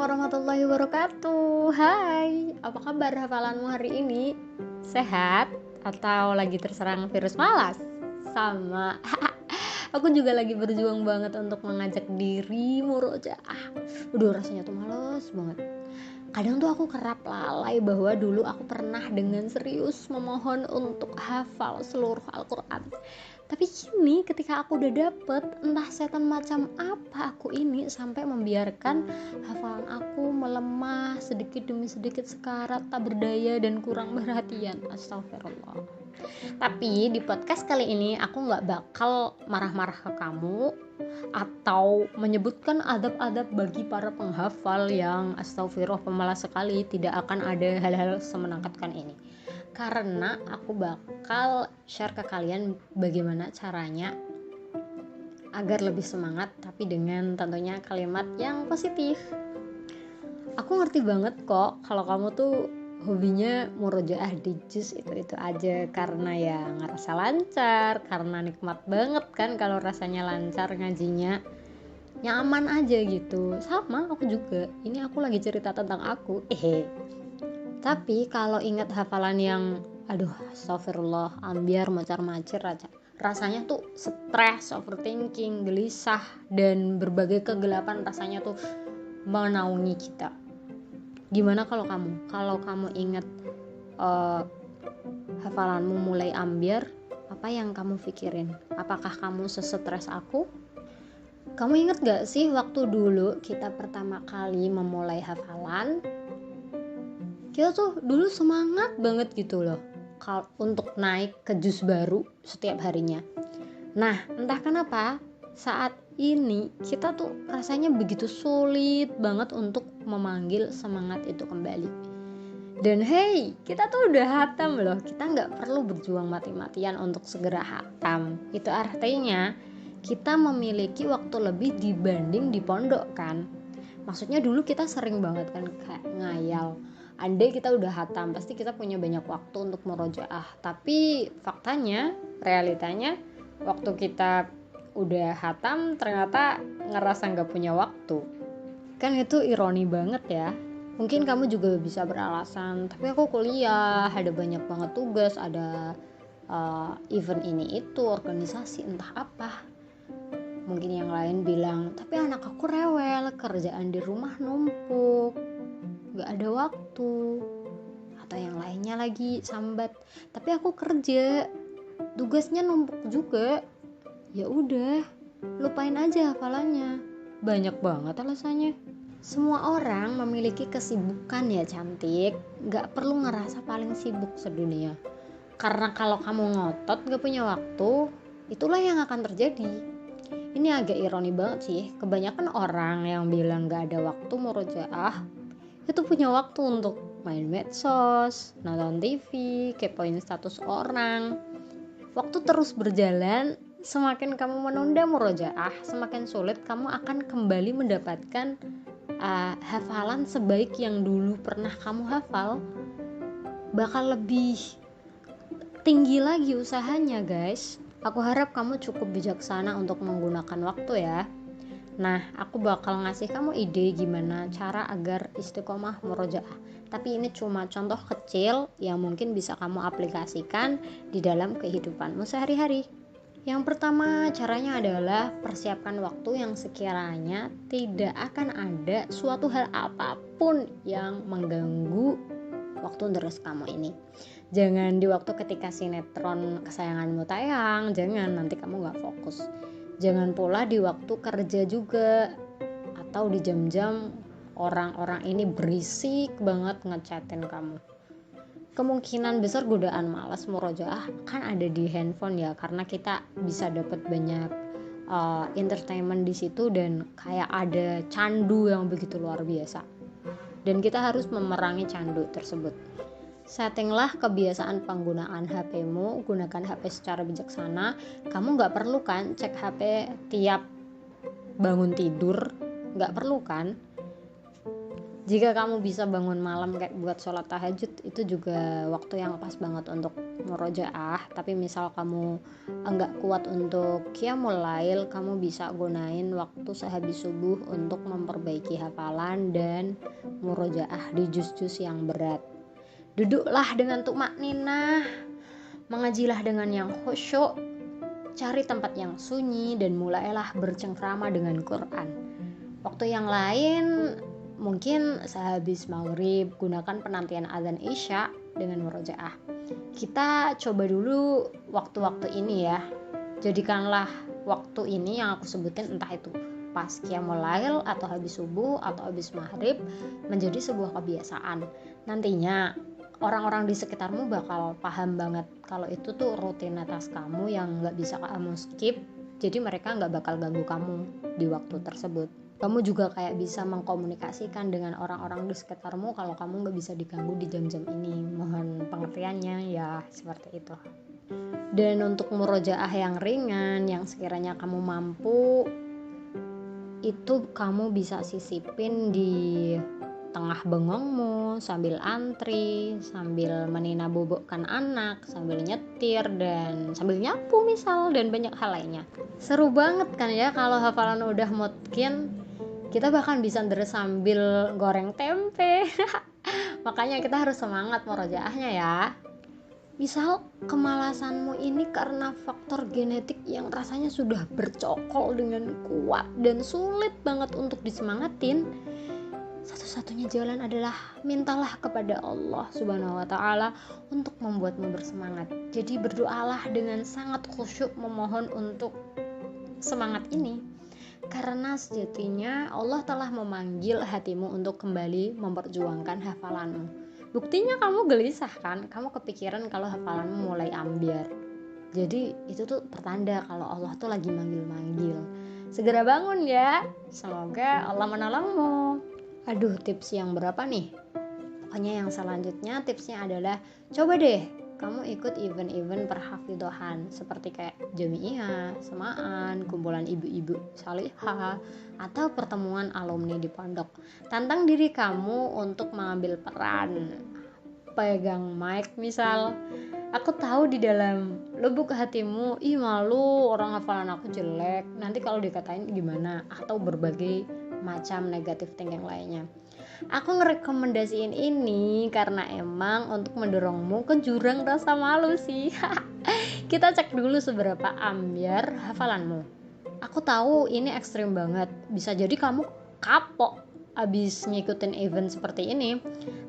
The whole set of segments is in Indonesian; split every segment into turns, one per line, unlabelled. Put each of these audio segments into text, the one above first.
warahmatullahi wabarakatuh. Hai, apa kabar hafalanmu hari ini? Sehat? Atau lagi terserang virus malas? Sama, aku juga lagi berjuang banget untuk mengajak diri murojaah. Rasanya tuh males banget. Kadang tuh aku kerap lalai bahwa dulu aku pernah dengan serius memohon untuk hafal seluruh Al-Quran. Tapi kini ketika aku udah dapet, entah setan macam apa aku ini sampai membiarkan hafalan aku melemah sedikit demi sedikit, sekarat, tak berdaya dan kurang perhatian. Astagfirullah. Tapi di podcast kali ini aku gak bakal marah-marah ke kamu atau menyebutkan adab-adab bagi para penghafal yang astagfirullah pemalas sekali. Tidak akan ada hal-hal semenakutkan ini, karena aku bakal share ke kalian bagaimana caranya agar lebih semangat, tapi dengan tentunya kalimat yang positif. Aku ngerti banget kok kalau kamu tuh hobinya murojaah di juz itu aja, karena ya ngerasa lancar, karena nikmat banget kan kalau rasanya lancar ngajinya, nyaman aja gitu. Sama aku juga, ini aku lagi cerita tentang aku. Tapi kalau ingat hafalan yang astagfirullah, ambiar, macar-macir aja, rasanya tuh stres, overthinking, gelisah, dan berbagai kegelapan rasanya tuh menaungi kita. Gimana kalau kamu ingat hafalanmu mulai ambiar, apa yang kamu pikirin? Apakah kamu sesetres aku? Kamu ingat gak sih waktu dulu kita pertama kali memulai hafalan, kita tuh dulu semangat banget gitu loh untuk naik ke juz baru setiap harinya. Nah, entah kenapa saat ini kita tuh rasanya begitu sulit banget untuk memanggil semangat itu kembali. Dan kita tuh udah hatam loh, kita gak perlu berjuang mati-matian untuk segera hatam. Itu artinya kita memiliki waktu lebih dibanding di pondok kan. Maksudnya dulu kita sering banget kan kayak ngayal, andai kita udah hatam pasti kita punya banyak waktu untuk murojaah. Tapi faktanya, realitanya, waktu kita udah hatam ternyata ngerasa gak punya waktu. Kan itu ironi banget ya. Mungkin kamu juga bisa beralasan, tapi aku kuliah, ada banyak banget tugas, ada event ini itu, organisasi, entah apa. Mungkin yang lain bilang, tapi anak aku rewel, kerjaan di rumah numpuk, gak ada waktu. Atau yang lainnya lagi sambat, tapi aku kerja, tugasnya numpuk juga. Ya udah, lupain aja hafalannya. Banyak banget alasannya. Semua orang memiliki kesibukan ya cantik, gak perlu ngerasa paling sibuk sedunia. Karena kalau kamu ngotot gak punya waktu, itulah yang akan terjadi. Ini agak ironi banget sih, kebanyakan orang yang bilang gak ada waktu murojaah itu punya waktu untuk main medsos, nonton TV, kepoin status orang. Waktu terus berjalan, semakin kamu menunda murojaah, semakin sulit kamu akan kembali mendapatkan hafalan sebaik yang dulu pernah kamu hafal. Bakal lebih tinggi lagi usahanya guys. Aku harap kamu cukup bijaksana untuk menggunakan waktu ya. Nah, aku bakal ngasih kamu ide gimana cara agar istiqomah murojaah. Tapi ini cuma contoh kecil yang mungkin bisa kamu aplikasikan di dalam kehidupanmu sehari-hari. Yang pertama caranya adalah persiapkan waktu yang sekiranya tidak akan ada suatu hal apapun yang mengganggu waktu deres kamu ini. Jangan di waktu ketika sinetron kesayanganmu tayang, jangan, nanti kamu gak fokus. Jangan pula di waktu kerja juga, atau di jam-jam orang-orang ini berisik banget ngechatin kamu. Kemungkinan besar godaan malas murojaah kan ada di handphone ya, karena kita bisa dapat banyak entertainment di situ dan kayak ada candu yang begitu luar biasa. Dan kita harus memerangi candu tersebut. Settinglah kebiasaan penggunaan HP-mu, gunakan HP secara bijaksana. Kamu gak perlu kan cek HP tiap bangun tidur, gak perlu kan. Jika kamu bisa bangun malam kayak buat sholat tahajud, itu juga waktu yang pas banget untuk murojaah. Tapi misal kamu enggak kuat untuk qiyamul lail, kamu bisa gunain waktu sehabis subuh untuk memperbaiki hafalan dan murojaah di juz-juz yang berat. Duduklah dengan tumakninah, mengajilah dengan yang khusyuk, cari tempat yang sunyi dan mulailah bercengkrama dengan Quran. Waktu yang lain mungkin sehabis maghrib, gunakan penantian azan isya dengan murojaah. Kita coba dulu waktu-waktu ini ya. Jadikanlah waktu ini yang aku sebutin, entah itu pas qiyamul lail atau habis subuh atau habis maghrib, menjadi sebuah kebiasaan. Nantinya orang-orang di sekitarmu bakal paham banget kalau itu tuh rutinitas kamu yang gak bisa kamu skip. Jadi mereka gak bakal ganggu kamu di waktu tersebut. Kamu juga kayak bisa mengkomunikasikan dengan orang-orang di sekitarmu kalau kamu gak bisa diganggu di jam-jam ini. Mohon pengertiannya ya, seperti itu. Dan untuk murojaah yang ringan, yang sekiranya kamu mampu, itu kamu bisa sisipin di tengah bengongmu, sambil antri, sambil meninabobokan anak, sambil nyetir, dan sambil nyapu misal, dan banyak hal lainnya. Seru banget kan ya kalau hafalan udah mungkin. Kita bahkan bisa deres sambil goreng tempe. Makanya kita harus semangat murojaahnya ya. Misal kemalasanmu ini karena faktor genetik yang rasanya sudah bercokol dengan kuat dan sulit banget untuk disemangatin, satu-satunya jalan adalah mintalah kepada Allah Subhanahu wa Ta'ala untuk membuatmu bersemangat. Jadi berdoalah dengan sangat khusyuk memohon untuk semangat ini, karena sejatinya Allah telah memanggil hatimu untuk kembali memperjuangkan hafalanmu. Buktinya kamu gelisah kan, kamu kepikiran kalau hafalanmu mulai ambyar. Jadi itu tuh pertanda kalau Allah tuh lagi manggil-manggil. Segera bangun ya, semoga Allah menolongmu. Aduh, tips yang berapa nih? Pokoknya yang selanjutnya tipsnya adalah coba deh kamu ikut event-event perhafidhohan seperti kayak jamiah, semaan, kumpulan ibu-ibu salihah, atau pertemuan alumni di pondok. Tantang diri kamu untuk mengambil peran, pegang mic misal. Aku tahu di dalam lubuk hatimu, ih malu orang hafalan aku jelek, nanti kalau dikatain gimana, atau berbagai macam negatif thinking lainnya. Aku ngerekomendasiin ini karena emang untuk mendorongmu ke jurang rasa malu sih. Kita cek dulu seberapa ambyar hafalanmu. Aku tahu ini ekstrim banget, bisa jadi kamu kapok abis ngikutin event seperti ini.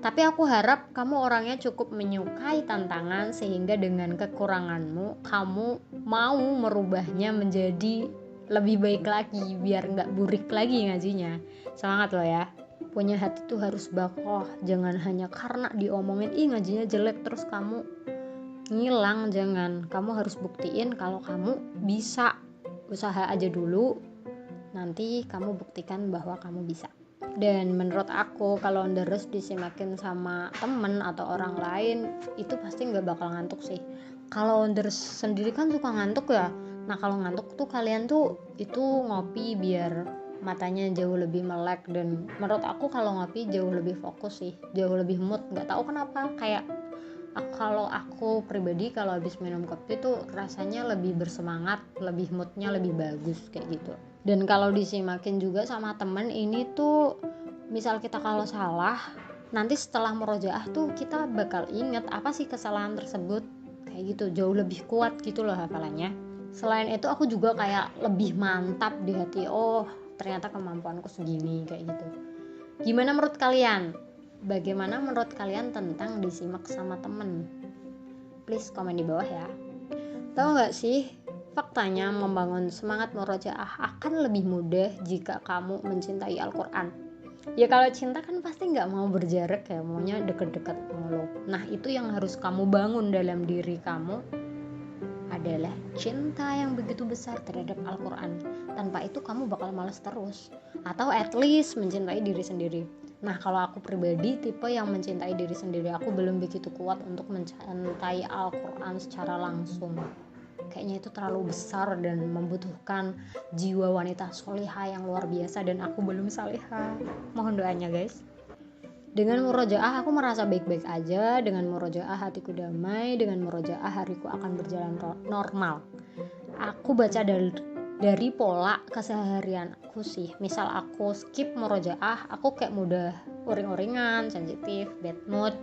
Tapi aku harap kamu orangnya cukup menyukai tantangan sehingga dengan kekuranganmu kamu mau merubahnya menjadi lebih baik lagi biar gak burik lagi ngajinya. Semangat loh ya. Punya hati tuh harus bakoh, jangan hanya karena diomongin ngajinya jelek terus kamu ngilang. Jangan, kamu harus buktiin kalau kamu bisa. Usaha aja dulu, nanti kamu buktikan bahwa kamu bisa. Dan menurut aku kalau deres disimakin sama temen atau orang lain itu pasti gak bakal ngantuk sih. Kalau deres sendiri kan suka ngantuk ya. Nah kalau ngantuk tuh kalian tuh itu ngopi biar matanya jauh lebih melek, dan menurut aku kalau ngopi jauh lebih fokus sih, jauh lebih mood. Nggak tahu kenapa, kayak kalau aku pribadi kalau habis minum kopi tuh rasanya lebih bersemangat, lebih moodnya lebih bagus kayak gitu. Dan kalau disimakin juga sama temen ini tuh, misal kita kalau salah, nanti setelah murojaah tuh kita bakal inget apa sih kesalahan tersebut, kayak gitu, jauh lebih kuat gitu loh hafalannya. Selain itu aku juga kayak lebih mantap di hati, oh ternyata kemampuanku segini kayak gitu. Gimana menurut kalian? Bagaimana menurut kalian tentang disimak sama temen? Please komen di bawah ya. Tahu gak sih, faktanya membangun semangat murojaah akan lebih mudah jika kamu mencintai Al-Quran. Ya kalau cinta kan pasti gak mau berjarak ya, maunya deket-deket mulu. Nah itu yang harus kamu bangun dalam diri kamu, adalah cinta yang begitu besar terhadap Al-Quran. Tanpa itu kamu bakal malas terus, atau at least mencintai diri sendiri. Nah kalau aku pribadi tipe yang mencintai diri sendiri, aku belum begitu kuat untuk mencintai Al-Quran secara langsung. Kayaknya itu terlalu besar dan membutuhkan jiwa wanita solihah yang luar biasa, dan aku belum salihah. Mohon doanya guys. Dengan murojaah aku merasa baik-baik aja, dengan murojaah hatiku damai, dengan murojaah hariku akan berjalan normal. Aku baca dari pola keseharian aku sih. Misal aku skip murojaah, aku kayak mudah uring-uringan, sensitif, bad mood.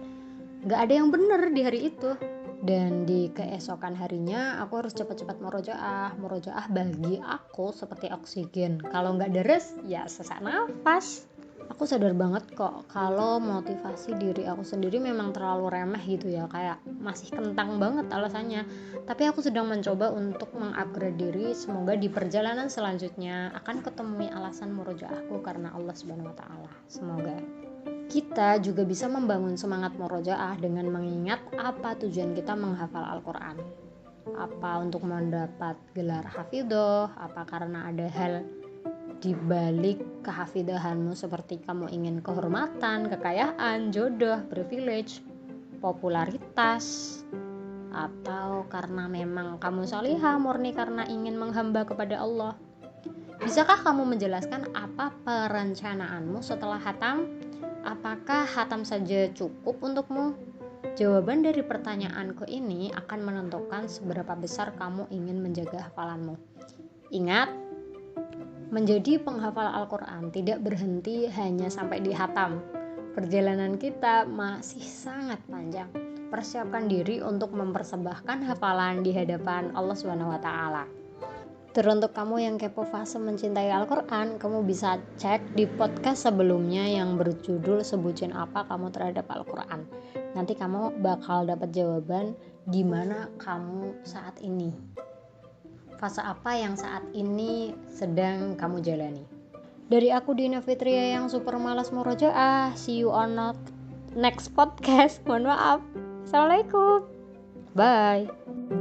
Gak ada yang bener di hari itu. Dan di keesokan harinya aku harus cepat-cepat murojaah. Murojaah bagi aku seperti oksigen. Kalau gak deres, ya sesak nafas. Aku sadar banget kok kalau motivasi diri aku sendiri memang terlalu remeh gitu ya, kayak masih kentang banget alasannya. Tapi aku sedang mencoba untuk mengupgrade diri, semoga di perjalanan selanjutnya akan ketemu alasan murojaahku karena Allah Subhanahu wa taala. Semoga kita juga bisa membangun semangat murojaah dengan mengingat apa tujuan kita menghafal Al-Qur'an. Apa untuk mendapat gelar hafidhoh, apa karena ada hal di balik kehafidahanmu seperti kamu ingin kehormatan, kekayaan, jodoh, privilege, popularitas, atau karena memang kamu salihah murni karena ingin menghamba kepada Allah. Bisakah kamu menjelaskan apa perencanaanmu setelah hatam? Apakah hatam saja cukup untukmu? Jawaban dari pertanyaanku ini akan menentukan seberapa besar kamu ingin menjaga hafalanmu. Ingat, menjadi penghafal Al-Quran tidak berhenti hanya sampai di hatam. Perjalanan kita masih sangat panjang. Persiapkan diri untuk mempersembahkan hafalan di hadapan Allah Subhanahu wa taala. Teruntuk kamu yang kepo fase mencintai Al-Quran, kamu bisa cek di podcast sebelumnya yang berjudul Sebutin Apa Kamu Terhadap Al-Quran. Nanti kamu bakal dapat jawaban di mana kamu saat ini. Fase apa yang saat ini sedang kamu jalani. Dari aku Dina Fitria yang super malas murojaah. See you on next podcast. Mohon maaf. Assalamualaikum. Bye.